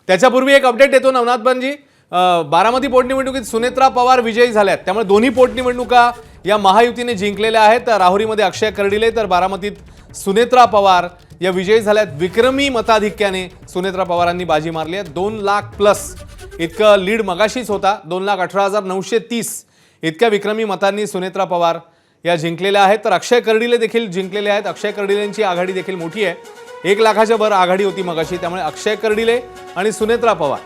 त्याच्यापूर्वी एक अपडेट येतो नवनाथबांजी, बारामती पोटनिवडणुकीत सुनेत्रा पवार विजयी झाल्यात, त्यामुळे दोन्ही पोटनिवडणुका या महायुतीने जिंकलेल्या आहेत। राहुरीमध्ये अक्षय कर्डिले तर बारामतीत सुनेत्रा पवार या विजयी झाल्यात। विक्रमी मताधिक्याने सुनेत्रा पवारांनी बाजी मारली आहे। 2 लाख प्लस इतका लीड मगाशीच होता, 2,18,930 इतक्या विक्रमी मतांनी सुनेत्रा पवार या जिंकलेल्या आहेत। तर अक्षय कर्डिले देखील जिंकलेले आहेत। अक्षय कर्डिलेंची आघाडी देखील मोठी आहे, 1 लाखाच्या वर आघाडी होती मगाशी, त्यामुळे अक्षय कर्डिले आणि सुनेत्रा पवार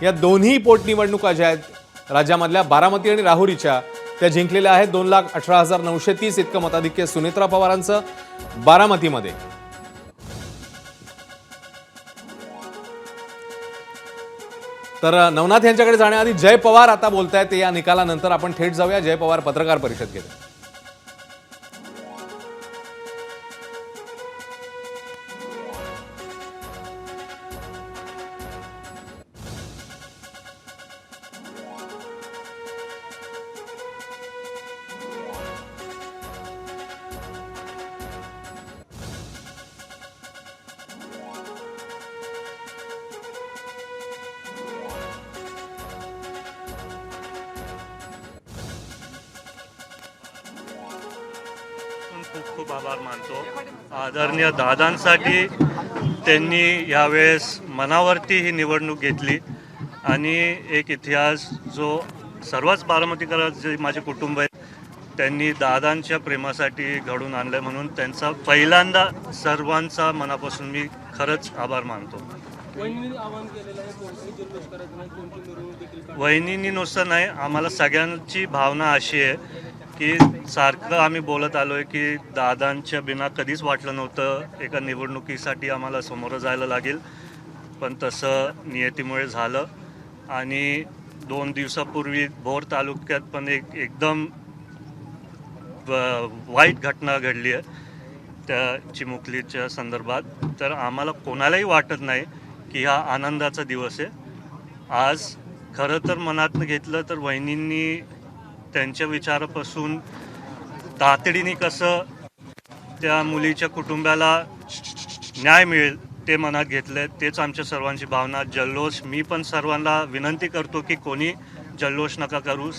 या दोन्ही पोटनिवडणुका ज्या आहेत राज्यामधल्या बारामती आणि राहुरीच्या त्या जिंकलेल्या आहेत। 2,18,930 इतकं मताधिक्य सुनेत्रा पवारांचं बारामतीमध्ये। तर नवनाथ यांच्याकडे जाण्याआधी जय पवार आता बोलतायत या निकालानंतर आपण थेट जाऊया। जय पवार पत्रकार परिषद घेतात। खूप खूप आभार मानतो आदरणीय दादांसाठी। त्यांनी यावेळेस मनावरती ही निवडणूक घेतली आणि एक इतिहास जो सर्वच बारामतीकरांचे माझे कुटुंब आहेत त्यांनी दादांच्या प्रेमासाठी घडून आणलं, म्हणून त्यांचा पहिल्यांदा सर्वांचा मनापासून मी खरंच आभार मानतो। वहिनींनी नुसतं नाही, आम्हाला सगळ्यांची भावना अशी आहे की सारखं आम्ही बोलत आलो आहे की दादांच्या बिना कधीच वाटलं नव्हतं एका निवडणुकीसाठी आम्हाला समोरं जायला लागेल, पण तसं नियतीमुळे झालं। आणि 2 दिवसापूर्वी भोर तालुक्यात पण एकदम वाईट घटना घडली आहे त्या चिमुकलीच्या संदर्भात। तर आम्हाला कोणालाही वाटत नाही की हा आनंदाचा दिवस आहे आज। खरं तर मनातनं घेतलं तर वहिनींनी त्यांच्या विचारापासून तातडीने कसं त्या मुलीच्या कुटुंबाला न्याय मिळेल ते मनात घेतलं, तेच आमच्या सर्वांची भावना। जल्लोष मी पण सर्वांना विनंती करतो की कोणी जल्लोष नका करू,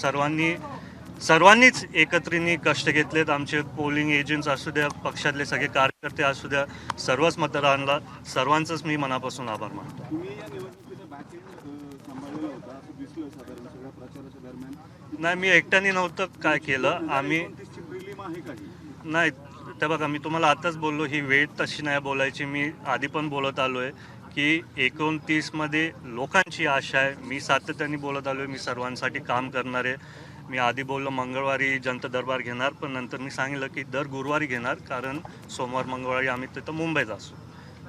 सर्वांनीच एकत्रित कष्ट घेतलेत। आमचे पोलिंग एजंट्स असू द्या, पक्षातले सगळे कार्यकर्ते असू द्या, सर्वच मतदारांना सर्वांचंच मी मनापासून आभार मानतो। नाही, मी एकट्याने नव्हतं काय केलं आम्ही, नाही ते बघा मी तुम्हाला आताच बोललो ही वेळ तशी नाही बोलायची। मी आधी पण बोलत आलो आहे की 29मध्ये लोकांची आशा आहे, मी सातत्याने बोलत आलो आहे मी सर्वांसाठी काम करणार आहे। मी आधी बोललो मंगळवारी जनता दरबार घेणार, पण नंतर मी सांगितलं की दर गुरुवारी घेणार, कारण सोमवार मंगळवारी आम्ही तिथं मुंबईत असू।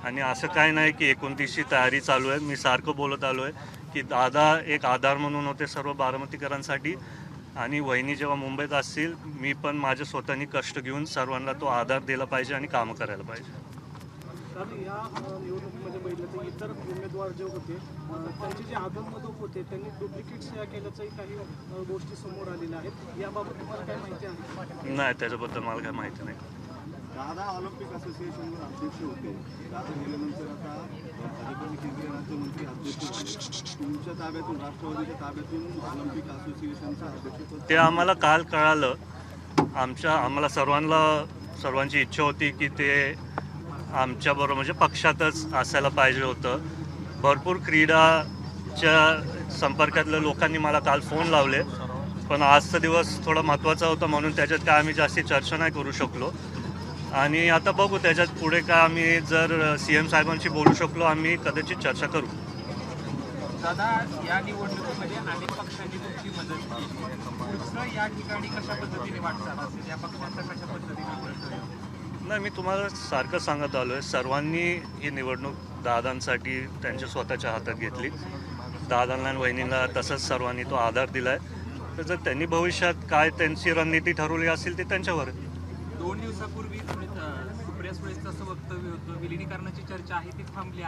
आणि असं काय नाही की 29ची तयारी चालू आहे, मी सारखं बोलत आलो आहे की दादा एक आधार म्हणून होते सर्व बारामतीकरांसाठी, आणि वहिनी जेव्हा मुंबईत असतील मी पण माझ्या स्वतःनी कष्ट घेऊन सर्वांना तो आधार दिला पाहिजे आणि कामं करायला पाहिजे। या निवडणुकीमध्ये बघितलं तर इतर उमेदवार जे होते त्यांचे जे आदममत होते त्यांनी डुप्लिकेट सेवा केल्याच्याही काही गोष्टी समोर आलेल्या आहेत, याबाबत तुम्हाला काय माहिती आहे? नाही, त्याच्याबद्दल मला काय माहिती नाही। दादा ऑलिम्पिक असोसिएशनवर अध्यक्ष होते, दादा गेल्यानंतर आता भाजपने केंद्रीय राज्यमंत्री अध्यक्ष झाले, तुमच्या ताब्यातून राष्ट्रवादीच्या ताब्यातून ऑलिम्पिक असोसिएशनचं अध्यक्षपद ते आम्हाला काल कळालं। आम्हाला सर्वांची इच्छा होती की ते आमच्याबरोबर म्हणजे पक्षातच असायला पाहिजे होतं। भरपूर क्रीडाच्या संपर्कातल्या लोकांनी मला काल फोन लावले, पण आजचा दिवस थोडा महत्त्वाचा होता म्हणून त्याच्यात काय आम्ही जास्ती चर्चा नाही करू शकलो। आणि आता बघू त्याच्यात पुढे काय आम्ही जर CM साहेबांशी बोलू शकलो आम्ही कदाचित चर्चा करू। दादा या निवडणुकीमध्ये अनेक पक्षांनी तुमची मदत केली, पुढचं या ठिकाणी कशा पद्धतीने वाटचाल असेल, या पक्षांचा कशा पद्धतीने भवितव्य? नाही, मी तुम्हाला सारखं सांगत आलो आहे, सर्वांनी ही निवडणूक दादांसाठी त्यांच्या स्वतःच्या हातात घेतली। दादांना आणि वहिनींना तसंच सर्वांनी तो आधार दिला आहे। तर जर त्यांनी भविष्यात काय त्यांची रणनीती ठरवली असेल ते त्यांच्यावर आहे। 2 दिवसापूर्वी सुप्रिया सुळेंचं असं वक्तव्य होतं, विलिनीकरणाची चर्चा आहे ती थांबली